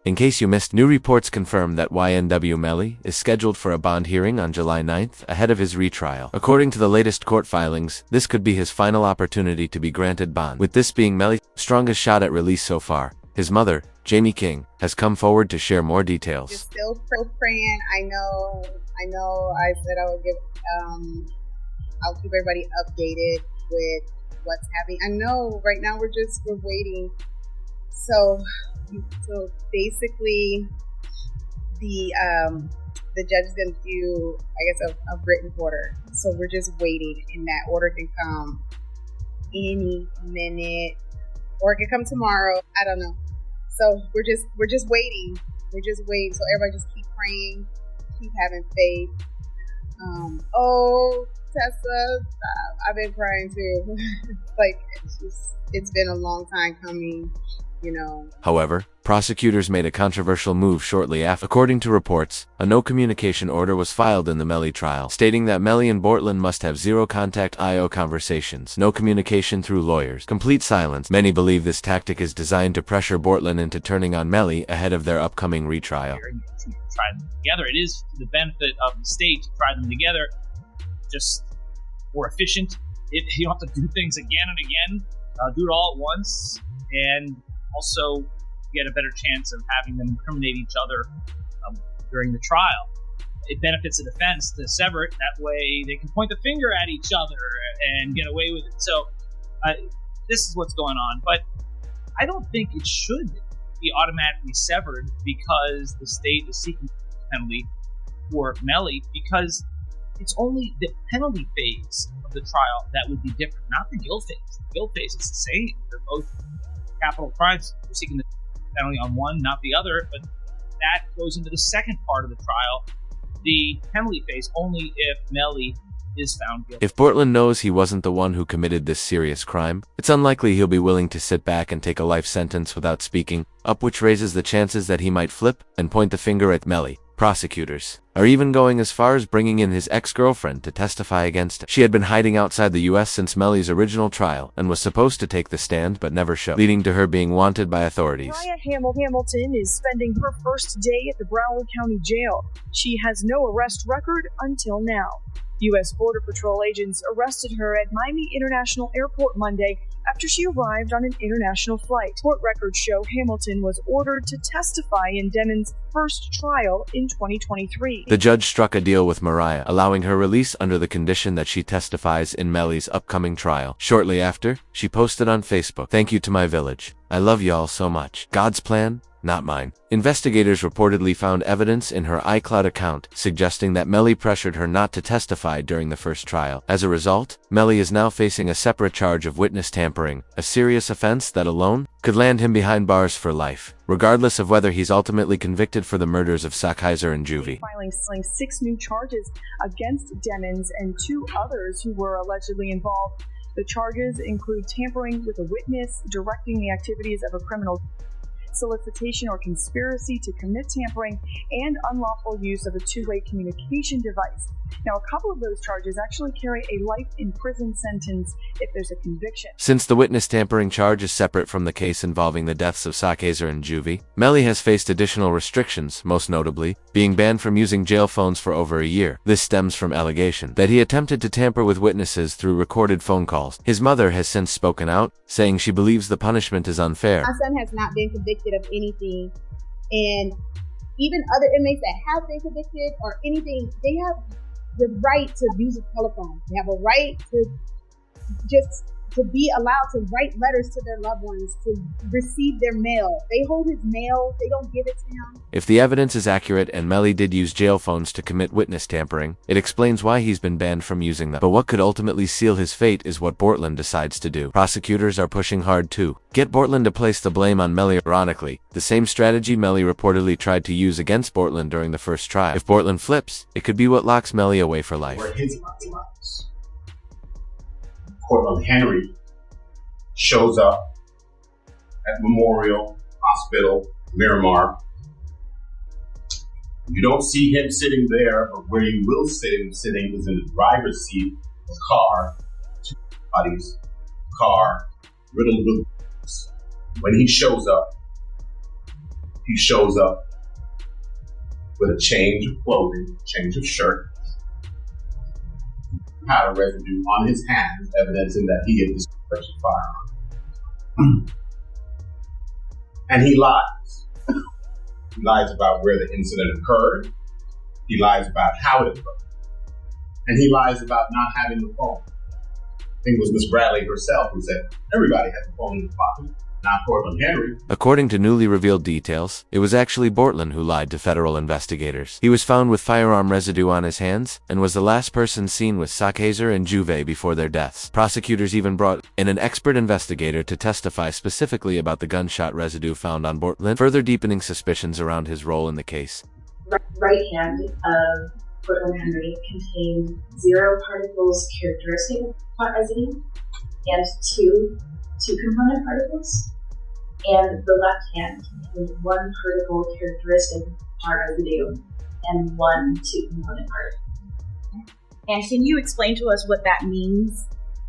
In case you missed, new reports confirm that YNW Melly is scheduled for a bond hearing on July 9th ahead of his retrial. According to the latest court filings, this could be his final opportunity to be granted bond, with this being Melly's strongest shot at release so far. His mother, Jamie King, has come forward to share more details. Just still praying. I know I said I would I'll keep everybody updated with what's happening. I know right now we're waiting. So basically the judge is going to do, I guess, a written order. So we're just waiting, and that order can come any minute, or it could come tomorrow. I don't know. So we're just waiting. We're just waiting. So everybody just keep praying, keep having faith. Tessa, I've been crying too. Like, it's been a long time coming, you know. However, prosecutors made a controversial move shortly after. According to reports, a no-communication order was filed in the Melly trial, stating that Melly and Bortland must have zero-contact I.O. conversations, no communication through lawyers, complete silence. Many believe this tactic is designed to pressure Bortland into turning on Melly ahead of their upcoming retrial. Try them together. It is to the benefit of the state to try them together, just more efficient. You don't have to do things again and again. Do it all at once, and also get a better chance of having them incriminate each other during the trial. It benefits the defense to sever it. That way they can point the finger at each other and get away with it. So this is what's going on. But I don't think it should be automatically severed because the state is seeking a penalty for Melly, because it's only the penalty phase of the trial that would be different, not the guilt phase. The guilt phase is the same. They're both capital crimes. We're seeking the penalty on one, not the other, but that goes into the second part of the trial, the penalty phase, only if Melly is found guilty. If Bortland knows he wasn't the one who committed this serious crime, it's unlikely he'll be willing to sit back and take a life sentence without speaking up, which raises the chances that he might flip and point the finger at Melly. Prosecutors are even going as far as bringing in his ex-girlfriend to testify against him. She had been hiding outside the U.S. since Melly's original trial and was supposed to take the stand but never showed, leading to her being wanted by authorities. Mariah Hamilton is spending her first day at the Broward County Jail. She has no arrest record until now. U.S. Border Patrol agents arrested her at Miami International Airport Monday after she arrived on an international flight. Court records show Hamilton was ordered to testify in Demon's first trial in 2023. The judge struck a deal with Mariah, allowing her release under the condition that she testifies in Melly's upcoming trial. Shortly after, she posted on Facebook, "Thank you to my village. I love y'all so much. God's plan, not mine." Investigators reportedly found evidence in her iCloud account suggesting that Melly pressured her not to testify during the first trial. As a result, Melly is now facing a separate charge of witness tampering, a serious offense that alone could land him behind bars for life, regardless of whether he's ultimately convicted for the murders of Sackhizer and Juvie. Filing 6 new charges against Demons and 2 others who were allegedly involved. The charges include tampering with a witness, directing the activities of a criminal, solicitation or conspiracy to commit tampering, and unlawful use of a two-way communication device. Now, a couple of those charges actually carry a life in prison sentence if there's a conviction. Since the witness tampering charge is separate from the case involving the deaths of Sackhizer and Juvie, Melly has faced additional restrictions, most notably being banned from using jail phones for over a year. This stems from allegations that he attempted to tamper with witnesses through recorded phone calls. His mother has since spoken out, saying she believes the punishment is unfair. My son has not been convicted of anything, and even other inmates that have been convicted or anything, they have the right to use a telephone. They have a right to just to be allowed to write letters to their loved ones, to receive their mail. They hold his mail, they don't give it to him. If the evidence is accurate and Melly did use jail phones to commit witness tampering, it explains why he's been banned from using them. But what could ultimately seal his fate is what Bortland decides to do. Prosecutors are pushing hard to get Bortland to place the blame on Melly. Ironically, the same strategy Melly reportedly tried to use against Bortland during the first trial. If Bortland flips, it could be what locks Melly away for life. Where his lives. Courtroom Henry shows up at Memorial Hospital, Miramar. You don't see him sitting there, but where you will see him sitting is in the driver's seat of a car, two bodies, car, riddled with bullets. When he shows up, He shows up with a change of clothing, change of shirt, powder residue on his hands, evidencing that he had discharged a firearm. And he lies. He lies about where the incident occurred. He lies about how it occurred. And he lies about not having the phone. I think it was Miss Bradley herself who said, everybody has a phone in the pocket, not Portland Henry. According to newly revealed details, it was actually Bortland who lied to federal investigators. He was found with firearm residue on his hands and was the last person seen with Sackhazer and Juve before their deaths. Prosecutors even brought in an expert investigator to testify specifically about the gunshot residue found on Bortland, further deepening suspicions around his role in the case. Right hand of Portland Henry contained 0 particles characteristic of pot residue and two component particles, and the left hand contained 1 particle characteristic of pot residue and 1 two-component particle. And can you explain to us what that means?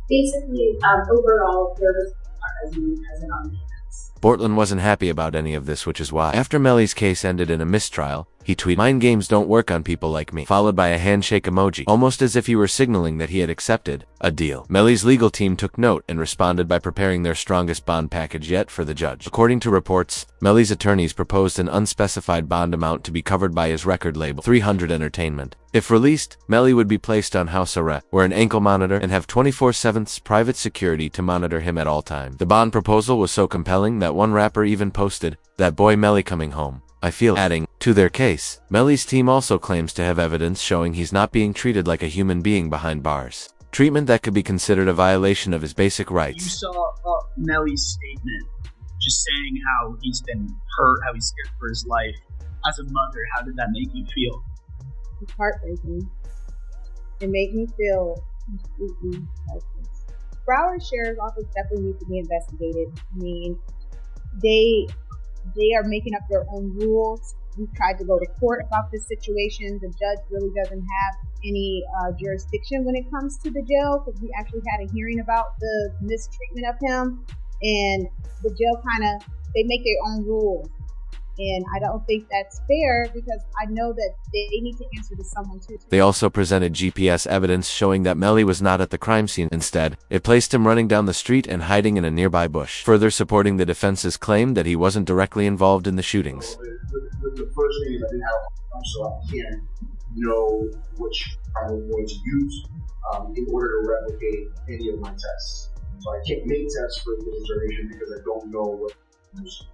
Basically, overall, there was pot residue present on the hands. Bortland wasn't happy about any of this, which is why, after Melly's case ended in a mistrial, he tweeted, "Mind games don't work on people like me," followed by a handshake emoji, almost as if he were signaling that he had accepted a deal. Melly's legal team took note and responded by preparing their strongest bond package yet for the judge. According to reports, Melly's attorneys proposed an unspecified bond amount to be covered by his record label, 300 Entertainment. If released, Melly would be placed on house arrest, wear an ankle monitor, and have 24/7 private security to monitor him at all times. The bond proposal was so compelling that one rapper even posted, "That boy Melly coming home, I feel," adding, to their case, Melly's team also claims to have evidence showing he's not being treated like a human being behind bars. Treatment that could be considered a violation of his basic rights. You saw Melly's statement just saying how he's been hurt, how he's scared for his life. As a mother, how did that make you feel? It's heartbreaking. It made me feel completely helpless. Broward Sheriff's Office definitely needs to be investigated. I mean, they are making up their own rules. We've tried to go to court about this situation. The judge really doesn't have any jurisdiction when it comes to the jail, because we actually had a hearing about the mistreatment of him, and the jail they make their own rules. And I don't think that's fair, because I know that they need to answer to someone too. They also presented GPS evidence showing that Melly was not at the crime scene. Instead, it placed him running down the street and hiding in a nearby bush, further supporting the defense's claim that he wasn't directly involved in the shootings. The first thing is I didn't have a crime, so I can't know which crime I'm going to use in order to replicate any of my tests. So I can't make tests for this duration because I don't know what to use.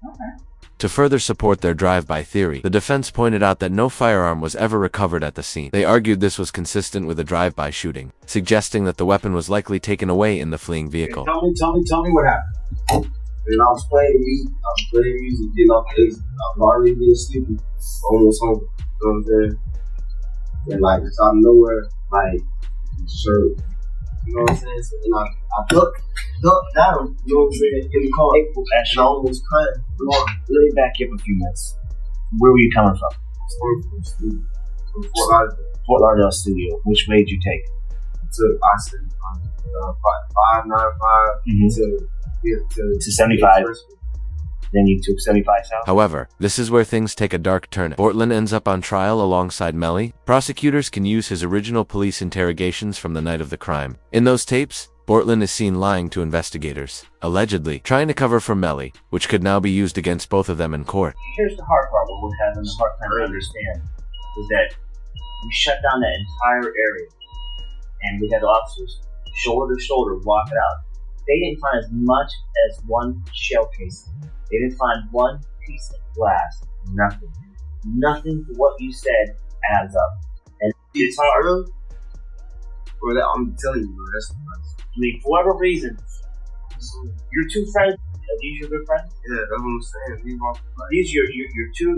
Okay. To further support their drive-by theory, the defense pointed out that no firearm was ever recovered at the scene. They argued this was consistent with a drive-by shooting, suggesting that the weapon was likely taken away in the fleeing vehicle. Tell me what happened. And I was playing music, getting off the exit. I was already being sleepy, almost home. You know what I'm saying? And like, just out of nowhere, like, shirt. You know what I'm saying? So, and I ducked down, you know what I'm saying, in the car. And I almost cried. Let me back you up a few minutes. Where were you coming from? From Fort Lauderdale. Fort Lauderdale studio. Which way did you take? I took Austin on 595 to 75. Then you took 75 south? However, this is where things take a dark turn. Bortland ends up on trial alongside Melly. Prosecutors can use his original police interrogations from the night of the crime. In those tapes, Bortland is seen lying to investigators, allegedly trying to cover for Melly, which could now be used against both of them in court. Here's the hard part, what we're having a hard time to understand, is that we shut down that entire area, and we had officers shoulder to shoulder walk it out. They didn't find as much as one shell casing. They didn't find one piece of glass. Nothing. Nothing to what you said adds up. And it's hard. Bro, I'm telling you, bro, that's nice. I mean, for whatever reason, your two friends, are these your good friends? Yeah, that's what I'm saying. These are your two,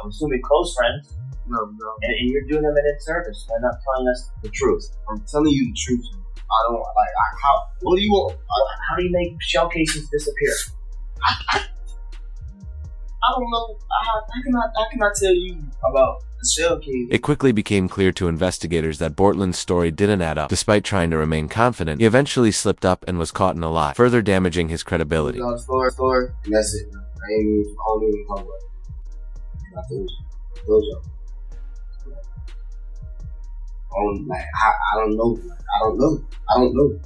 I'm assuming, close friends. No. And you're doing them an inservice by not telling us the truth. I'm telling you the truth. I don't what do you want? How do you make shell casings disappear? I don't know. How can I tell you about the shell case? It quickly became clear to investigators that Bortland's story didn't add up. Despite trying to remain confident, he eventually slipped up and was caught in a lie, further damaging his credibility. Story, and that's it. I don't even talk about it. I told y'all. I don't know.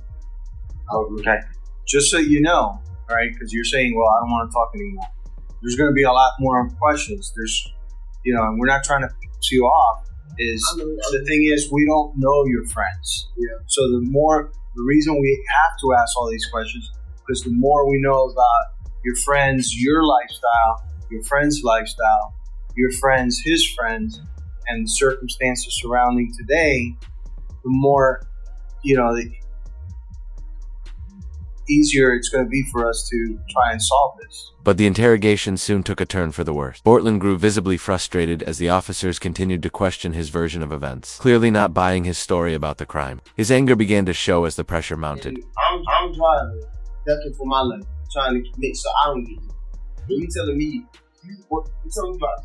Okay. Just so you know, right? Because you're saying, well, I don't want to talk anymore. There's going to be a lot more questions. There's, and we're not trying to piss you off. The thing is, we don't know your friends. Yeah. So the reason we have to ask all these questions, because the more we know about your friends, your lifestyle, your friend's lifestyle, your friends, his friends, and the circumstances surrounding today, the more, the easier it's going to be for us to try and solve this. But the interrogation soon took a turn for the worse. Bortland grew visibly frustrated as the officers continued to question his version of events, clearly not buying his story about the crime. His anger began to show as the pressure mounted. I'm driving, ducking for my life, trying to make sure I don't get hit. And you telling me, what you telling me about?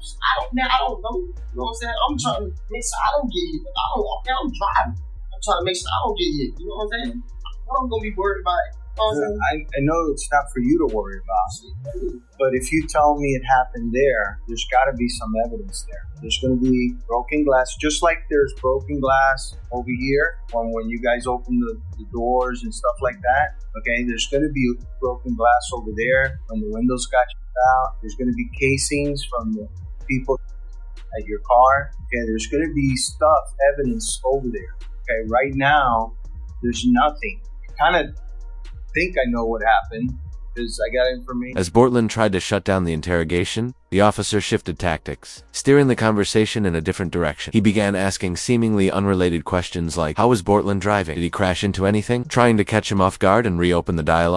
I don't know. You know what I'm saying? I'm trying to make sure I don't get hit. I'm driving. I'm trying to make sure I don't get hit. You know what I'm saying? I'm gonna be worried about it. I know it's not for you to worry about, but if you tell me it happened there's got to be some evidence there. There's going to be broken glass, just like there's broken glass over here when you guys open the doors and stuff like that. Okay, there's going to be broken glass over there when the windows got chipped out. There's going to be casings from the people at your car. Okay, there's going to be evidence over there. Okay, right now there's nothing. Kind of think I know what happened because I got information. As Bortland tried to shut down the interrogation, the officer shifted tactics, steering the conversation in a different direction. He began asking seemingly unrelated questions like, how was Bortland driving? Did he crash into anything? Trying to catch him off guard and reopen the dialogue.